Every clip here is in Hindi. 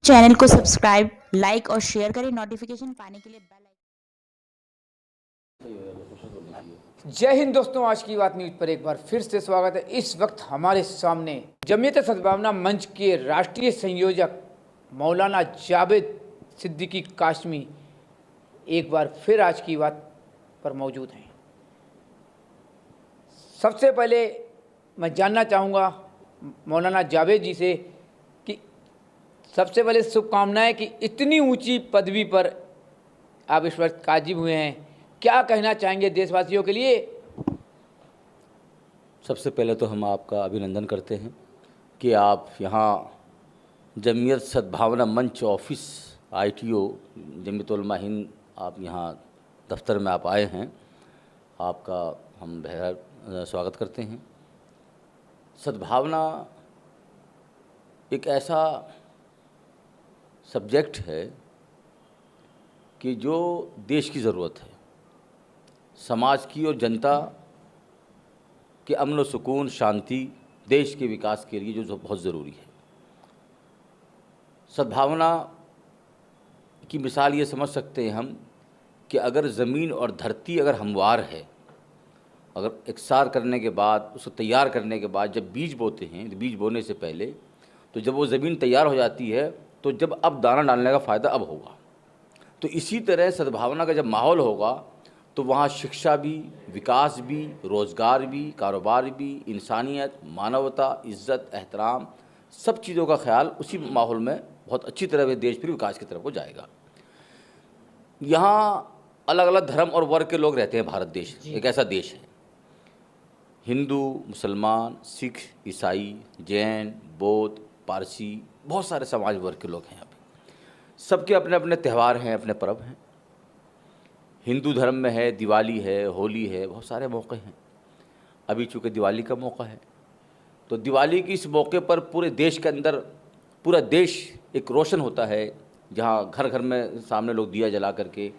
चैनल को सब्सक्राइब, लाइक और शेयर करें। नोटिफिकेशन पाने के लिए बेल आइकन। जय हिंद दोस्तों, आज की बात न्यूज पर एक बार फिर से स्वागत है। इस वक्त हमारे सामने जमीयत सद्भावना मंच के राष्ट्रीय संयोजक मौलाना जावेद सिद्दीकी काशमी एक बार फिर आज की बात पर मौजूद हैं। सबसे पहले मैं जानना चाहूँगा मौलाना जावेद जी से कि सबसे पहले शुभकामनाएं कि इतनी ऊंची पदवी पर आप इस वक्त काजिब हुए हैं, क्या कहना चाहेंगे देशवासियों के लिए? सबसे पहले तो हम आपका अभिनंदन करते हैं कि आप यहाँ जमीयत सद्भावना मंच ऑफिस ITO जमीयत उलमा हिंद आप यहाँ दफ्तर में आप आए हैं। आपका हम बेहद स्वागत करते हैं। सद्भावना एक ऐसा सब्जेक्ट है कि जो देश की ज़रूरत है, समाज की और जनता के अमन व सुकून, शांति, देश के विकास के लिए जो बहुत ज़रूरी है। सद्भावना की मिसाल ये समझ सकते हैं हम कि अगर ज़मीन और धरती अगर हमवार है, अगर इकसार करने के बाद, उसको तैयार करने के बाद जब बीज बोते हैं, बीज बोने से पहले तो जब वो ज़मीन तैयार हो जाती है तो जब अब दाना डालने का फ़ायदा अब होगा। तो इसी तरह सद्भावना का जब माहौल होगा तो वहाँ शिक्षा भी, विकास भी, रोज़गार भी, कारोबार भी, इंसानियत, मानवता, इज़्ज़त, एहतराम, सब चीज़ों का ख्याल उसी माहौल में बहुत अच्छी तरह से देश फिर विकास की तरफ को जाएगा। यहाँ अलग अलग धर्म और वर्ग के लोग रहते हैं। भारत देश एक ऐसा देश है, हिंदू, मुसलमान, सिख, ईसाई, जैन, बौद्ध, पारसी, बहुत सारे समाज वर्ग के लोग हैं। यहाँ पे सबके अपने अपने त्यौहार हैं, अपने पर्व हैं। हिंदू धर्म में है दिवाली है, होली है, बहुत सारे मौके हैं। अभी चूँकि दिवाली का मौका है तो दिवाली की इस मौके पर पूरे देश के अंदर पूरा देश एक रोशन होता है, जहाँ घर घर में सामने लोग दिया जला करके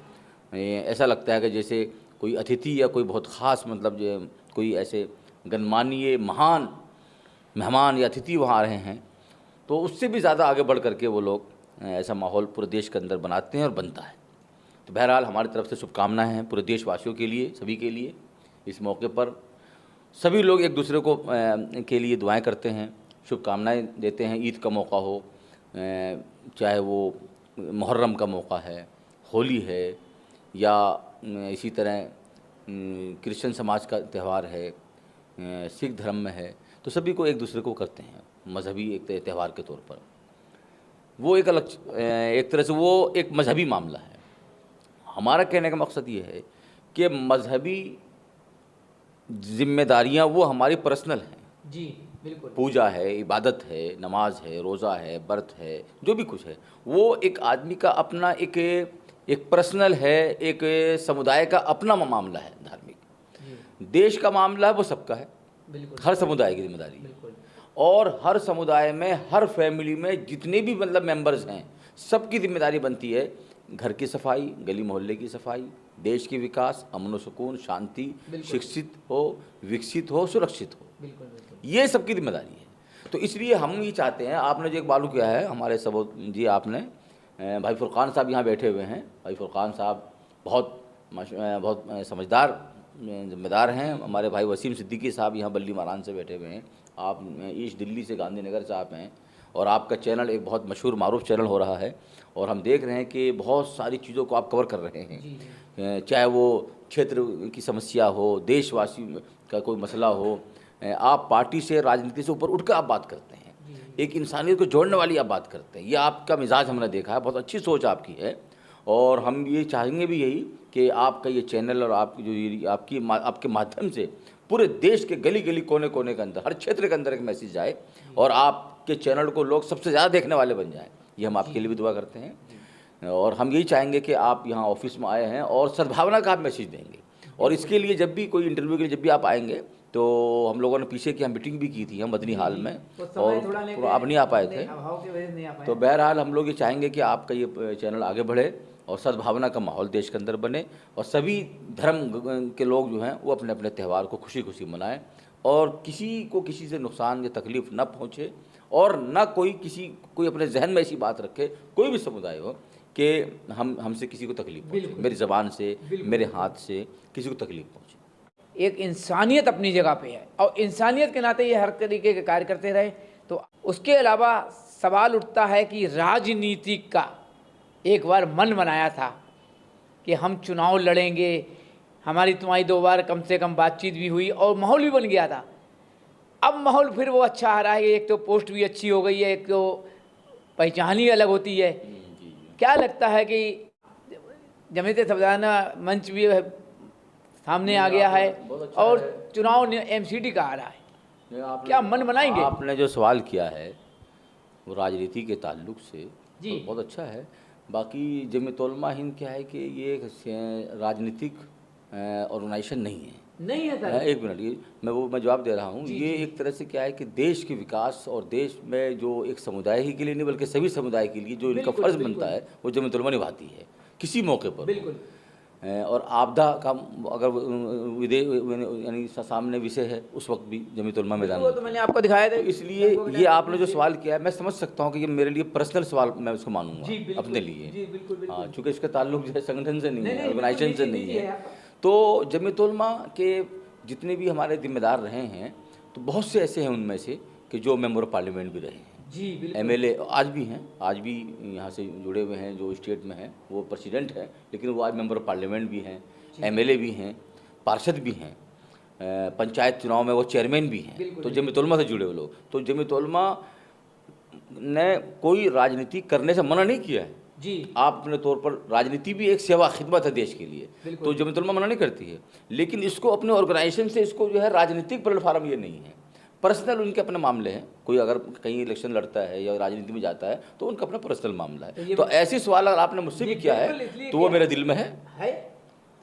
ऐसा लगता है कि जैसे कोई अतिथि या कोई बहुत ख़ास, मतलब जो कोई ऐसे गणमान्य महान मेहमान या अतिथि वहाँ आ रहे हैं, तो उससे भी ज़्यादा आगे बढ़ करके वो लोग ऐसा माहौल पूरे देश के अंदर बनाते हैं और बनता है। तो बहरहाल हमारी तरफ से शुभकामनाएं हैं पूरे देशवासियों के लिए, सभी के लिए। इस मौके पर सभी लोग एक दूसरे को के लिए दुआएं करते हैं, शुभकामनाएं देते हैं। ईद का मौका हो, चाहे वो मुहर्रम का मौका है, होली है, या इसी तरह क्रिश्चियन समाज का त्यौहार है, सिख धर्म में है, तो सभी को एक दूसरे को करते हैं मजहबी एक त्यौहार के तौर पर। वो एक अलग, एक तरह से वो एक मजहबी मामला है। हमारा कहने का मकसद ये है कि मजहबी जिम्मेदारियां वो हमारी पर्सनल हैं। जी बिल्कुल। पूजा है, इबादत है, नमाज है, रोज़ा है, व्रत है, जो भी कुछ है वो एक आदमी का अपना एक पर्सनल है, एक समुदाय का अपना मामला है धार्मिक। देश का मामला है वो सबका है, हर समुदाय की जिम्मेदारी है। और हर समुदाय में, हर फैमिली में जितने भी मतलब मेंबर्स हैं, सबकी जिम्मेदारी बनती है घर की सफाई, गली मोहल्ले की सफाई, देश की विकास, अमन व सुकून, शांति, शिक्षित हो, विकसित हो, सुरक्षित हो, ये सबकी जिम्मेदारी है। तो इसलिए हम ये चाहते हैं, आपने जो एक मालूम किया है हमारे सब जी, आपने भाई फुरकान साहब यहाँ बैठे हुए हैं। भाई फुरकान साहब बहुत समझदार जिम्मेदार हैं। हमारे भाई वसीम सिद्दीकी साहब यहाँ बल्ली मारान से बैठे हुए हैं। आप ईस्ट दिल्ली से गांधीनगर से आप हैं और आपका चैनल एक बहुत मशहूर मारूफ चैनल हो रहा है और हम देख रहे हैं कि बहुत सारी चीज़ों को आप कवर कर रहे हैं, चाहे वो क्षेत्र की समस्या हो, देशवासी का कोई मसला हो, आप पार्टी से, राजनीति से ऊपर उठकर आप बात करते हैं, एक इंसानियत को जोड़ने वाली आप बात करते हैं। ये आपका मिजाज हमने देखा है, बहुत अच्छी सोच आपकी है। और हम ये चाहेंगे भी यही कि आपका ये चैनल और आपकी जो ये आपके माध्यम से पूरे देश के गली गली, कोने कोने के अंदर, हर क्षेत्र के अंदर एक मैसेज जाए और आपके चैनल को लोग सबसे ज़्यादा देखने वाले बन जाएं। ये हम आपके लिए भी दुआ करते हैं। और हम यही चाहेंगे कि आप यहाँ ऑफिस में आए हैं और सद्भावना का आप मैसेज देंगे। और इसके लिए जब भी कोई इंटरव्यू के लिए जब भी आप आएंगे तो हम लोगों ने पीछे की हम मीटिंग भी की थी हम मदनी हाल में, और आप नहीं आ पाए थे। तो बहरहाल हम लोग ये चाहेंगे कि आपका ये चैनल आगे बढ़े और सद्भावना का माहौल देश के अंदर बने और सभी धर्म के लोग जो हैं वो अपने अपने त्यौहार को खुशी खुशी मनाएं और किसी को किसी से नुकसान या तकलीफ़ न पहुँचे और ना कोई अपने जहन में ऐसी बात रखे, कोई भी समुदाय हो, कि हमसे किसी को तकलीफ पहुंचे, मेरी ज़बान से, मेरे हाथ से किसी को तकलीफ पहुंचे। एक इंसानियत अपनी जगह पे है और इंसानियत के नाते ये हर तरीके के कार्य करते रहे। तो उसके अलावा सवाल उठता है कि राजनीति का एक बार मन बनाया था कि हम चुनाव लड़ेंगे, हमारी तुम्हारी 2 बार कम से कम बातचीत भी हुई और माहौल भी बन गया था। अब माहौल फिर वो अच्छा आ रहा है, एक तो पोस्ट भी अच्छी हो गई है, एक तो पहचान ही अलग होती है। क्या लगता है कि जमीयत सल्बाना मंच भी सामने आ गया है अच्छा और है। चुनाव एमसीडी का आ रहा है, क्या मन बनाएंगे? आपने जो सवाल किया है वो राजनीति के ताल्लुक से जी। तो बहुत अच्छा है। बाकी जमीयत उलमा हिंद क्या है कि ये एक राजनीतिक ऑर्गेनाइजेशन नहीं है। नहीं है सर। एक मिनट, ये मैं जवाब दे रहा हूँ। ये एक तरह से क्या है कि देश के विकास और देश में जो एक समुदाय ही के लिए नहीं बल्कि सभी समुदाय के लिए जो इनका फ़र्ज़ बनता है वो जमीयत उलमा निभाती है किसी मौके पर। बिल्कुल। और आपदा का अगर यानी सामने विषय है उस वक्त भी जमीयत उलमा मैदान वो तो मैंने आपको दिखाया था। इसलिए ये आपने जो सवाल किया है मैं समझ सकता हूँ कि ये मेरे लिए पर्सनल सवाल मैं उसको मानूंगा अपने लिए। हाँ, चूँकि इसका ताल्लुक जो है संगठन से नहीं है, ऑर्गेनाइजेशन से नहीं है। तो जमीयत उलमा के जितने भी हमारे जिम्मेदार रहे हैं तो बहुत से ऐसे हैं उनमें से कि जो मेंबर ऑफ पार्लियामेंट भी रहे हैं, एमएलए आज भी हैं, आज भी यहाँ से जुड़े हुए हैं, जो स्टेट में हैं वो प्रेसिडेंट है लेकिन वो आज मेंबर ऑफ पार्लियामेंट भी हैं, एमएलए भी हैं, पार्षद भी हैं, पंचायत चुनाव में वो चेयरमैन भी हैं। तो जमीयत उलमा से जुड़े हुए लोग, तो जमीयत उलमा ने कोई राजनीति करने से मना नहीं किया है जी। आप अपने तौर पर राजनीति भी एक सेवा खिदमत है देश के लिए, तो जमीयत उलमा मना नहीं करती है, लेकिन इसको अपने ऑर्गेनाइजेशन से इसको जो है राजनीतिक प्लेटफार्म ये नहीं है। पर्सनल उनके अपने मामले हैं, कोई अगर कहीं इलेक्शन लड़ता है या राजनीति में जाता है तो उनका अपना पर्सनल मामला है। तो ऐसे सवाल अगर आपने मुझसे भी किया है तो वो मेरे दिल में है।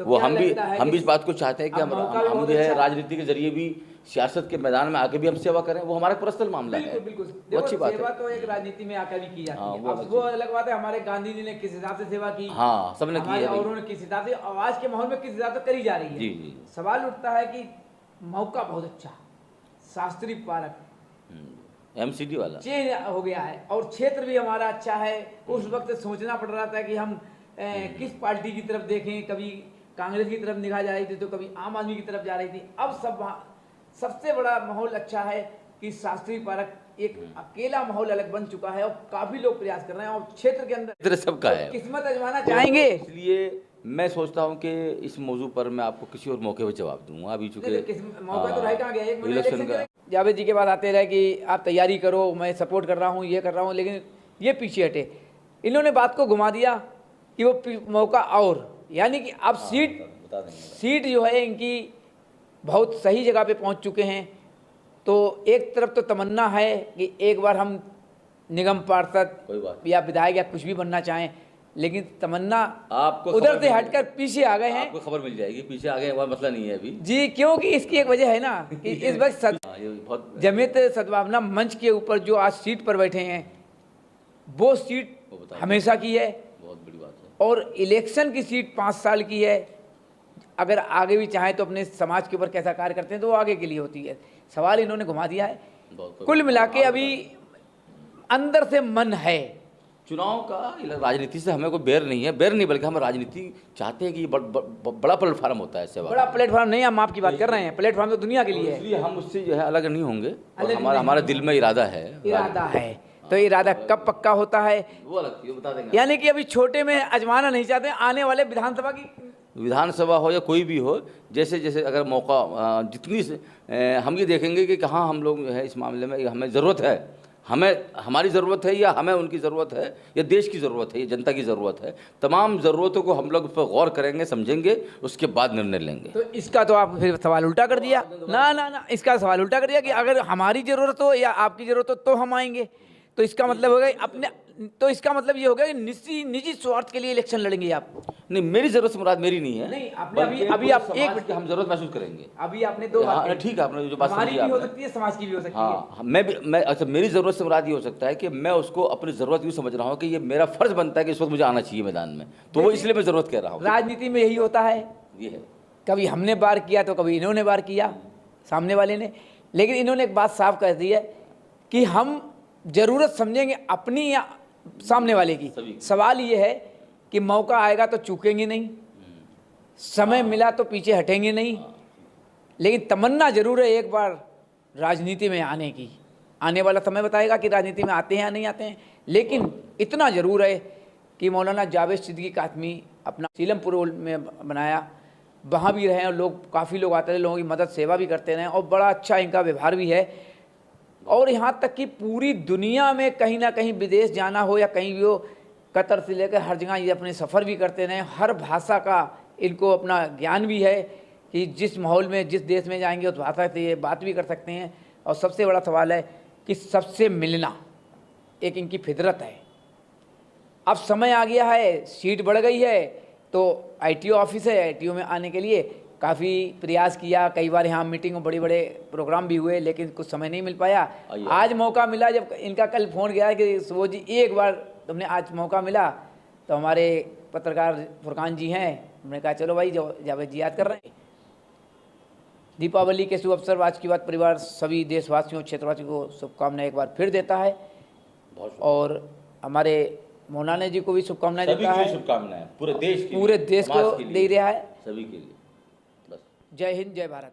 तो वो हम भी इस बात को चाहते हैं कि हम जो है राजनीति के जरिए भी सियासत के मैदान में आके भी हम सेवा करें, वो हमारा पर्सनल मामला है। बिल्कुल, वो अच्छी बात सेवा है। तो एक राजनीति में आकर भी की जाती हाँ, है। अब वो अलग बात है हमारे गांधी जी ने किस हिसाब से सेवा की, हाँ सबने की है, और उन्होंने किस हिसाब से, आज के माहौल में किस हिसाब से करी जा रही है। जी जी। सवाल उठता है कि मौका बहुत अच्छा, शास्त्री पार्क एमसीडी वाला चेंज हो गया है और क्षेत्र भी हमारा अच्छा है। उस वक्त सोचना पड़ रहा था कि हम किस पार्टी की तरफ देखें, कभी कांग्रेस की तरफ निगाह जा रही थी तो कभी आम आदमी की तरफ जा रही थी। अब सबसे बड़ा माहौल अच्छा है कि शास्त्री पार्क एक अकेला माहौल अलग बन चुका है और काफी लोग प्रयास कर रहे हैं और क्षेत्र के अंदर सबका है, किस्मत आजमाना चाहेंगे। इसलिए मैं सोचता हूँ कि इस मौजू पर मैं आपको किसी और मौके पर जवाब दूंगा। अभी चूंकि मौका तो रह कहाँ गया, एक इलेक्शन का जावेद जी के बाद आते रहे कि आप तैयारी करो, मैं सपोर्ट कर रहा हूँ, ये कर रहा हूँ, लेकिन ये पीछे हटे। इन्होंने बात को घुमा दिया कि वो मौका, और यानी कि अब सीट जो है इनकी बहुत सही जगह पे पहुंच चुके हैं। तो एक तरफ तो तमन्ना है कि एक बार हम निगम पार्षद या विधायक या कुछ भी बनना चाहें, लेकिन तमन्ना आपको उधर से हटकर पीछे आ गए हैं। आपको खबर मिल जाएगी, पीछे आ गए वह मसला नहीं है अभी जी, क्योंकि इसकी एक वजह है ना कि इस वक्त जमीयत सद्भावना मंच के ऊपर जो आज सीट पर बैठे हैं वो सीट हमेशा की है, बहुत बड़ी बात है, और इलेक्शन की सीट 5 साल की है। अगर आगे भी चाहे तो अपने समाज के ऊपर कैसा कार्य करते हैं तो वो आगे के लिए होती है। सवाल इन्होंने घुमा दिया है। कुल मिला के अभी अंदर से मन है, चुनाव का राजनीति से हमें कोई बेर नहीं है, बेर नहीं बल्कि हम राजनीति चाहते हैं कि ये बड़ा प्लेटफार्म होता है सेवा। बड़ा प्लेटफार्म नहीं, हम आपकी बात कर रहे हैं, प्लेटफार्म तो दुनिया के लिए है, इसलिए हम उससे जो है अलग नहीं होंगे। हमारे दिल में इरादा है, तो इरादा कब पक्का होता है वो अलग चीज़ बता देंगे। यानी कि अभी छोटे में आजमाना नहीं चाहते, आने वाले विधानसभा हो या कोई भी हो, जैसे जैसे अगर मौका जितनी हम ये देखेंगे कि कहाँ हम लोग जो है इस मामले में हमें ज़रूरत है, हमारी ज़रूरत है या हमें उनकी ज़रूरत है या देश की ज़रूरत है या जनता की ज़रूरत है, तमाम ज़रूरतों को हम लोग उस पर गौर करेंगे, समझेंगे, उसके बाद निर्णय लेंगे। तो इसका तो आप फिर सवाल उल्टा कर दिया ना, इसका सवाल उल्टा कर दिया कि अगर हमारी ज़रूरत हो या आपकी ज़रूरत हो तो हम आएंगे। तो इसका मतलब हो गया अपने, तो इसका मतलब ये हो गया कि निजी स्वार्थ के लिए इलेक्शन लड़ेंगे आप। नहीं, मेरी जरूरत से मुराद मेरी नहीं है। नहीं, आपने अभी आप एक मिनट हम जरूरत महसूस करेंगे। अभी आपने दो बातें, ठीक है, आपने जो बात हमारी समझी भी हो सकती है, समाज की भी हो सकती है। हाँ, मैं अच्छा, मेरी जरूरत से मुराद ये हो सकता है कि मैं उसको अपनी जरूरत यूँ समझ रहा हूँ कि ये मेरा फर्ज बनता है कि इस वक्त मुझे आना चाहिए मैदान में, तो वो इसलिए मैं जरूरत कह रहा हूँ। राजनीति में यही होता है, ये है, कभी हमने बार किया तो कभी इन्होंने बार किया सामने वाले ने, लेकिन इन्होंने एक बात साफ कर दी है कि हम ज़रूरत समझेंगे अपनी या सामने वाले की। सभी की। सवाल ये है कि मौका आएगा तो चूकेंगे नहीं, समय मिला तो पीछे हटेंगे नहीं, लेकिन तमन्ना जरूर है एक बार राजनीति में आने की। आने वाला समय बताएगा कि राजनीति में आते हैं या नहीं आते हैं, लेकिन इतना ज़रूर है कि मौलाना जावेद सिद्दीकी कासमी अपना सीलमपुर में बनाया, वहाँ भी रहे और लोग, काफ़ी लोग आते रहे, लोगों की मदद सेवा भी करते रहे और बड़ा अच्छा इनका व्यवहार भी है। और यहाँ तक कि पूरी दुनिया में कहीं ना कहीं विदेश जाना हो या कहीं भी हो, कतर से लेकर हर जगह ये अपने सफ़र भी करते रहे। हर भाषा का इनको अपना ज्ञान भी है कि जिस माहौल में, जिस देश में जाएंगे उस भाषा से ये बात भी कर सकते हैं। और सबसे बड़ा सवाल है कि सबसे मिलना एक इनकी फितरत है। अब समय आ गया है, सीट बढ़ गई है, तो ITO ऑफिस है, ITO में आने के लिए काफ़ी प्रयास किया, कई बार यहाँ मीटिंग और बड़े बड़े प्रोग्राम भी हुए, लेकिन कुछ समय नहीं मिल पाया। आज मौका मिला, जब इनका कल फ़ोन गया कि सुबोध जी एक बार तुमने आज मौका मिला, तो हमारे पत्रकार फुरकान जी हैं, हमने कहा चलो भाई जावेद जी याद कर रहे हैं। दीपावली के शुभ अवसर आज की बात परिवार सभी देशवासियों, क्षेत्रवासियों को शुभकामनाएं एक बार फिर देता है और हमारे मौलाना जी को भी शुभकामनाएं देता है। शुभकामनाएं पूरे देश को दे रहा है, सभी के लिए। बस जय हिंद, जय भारत।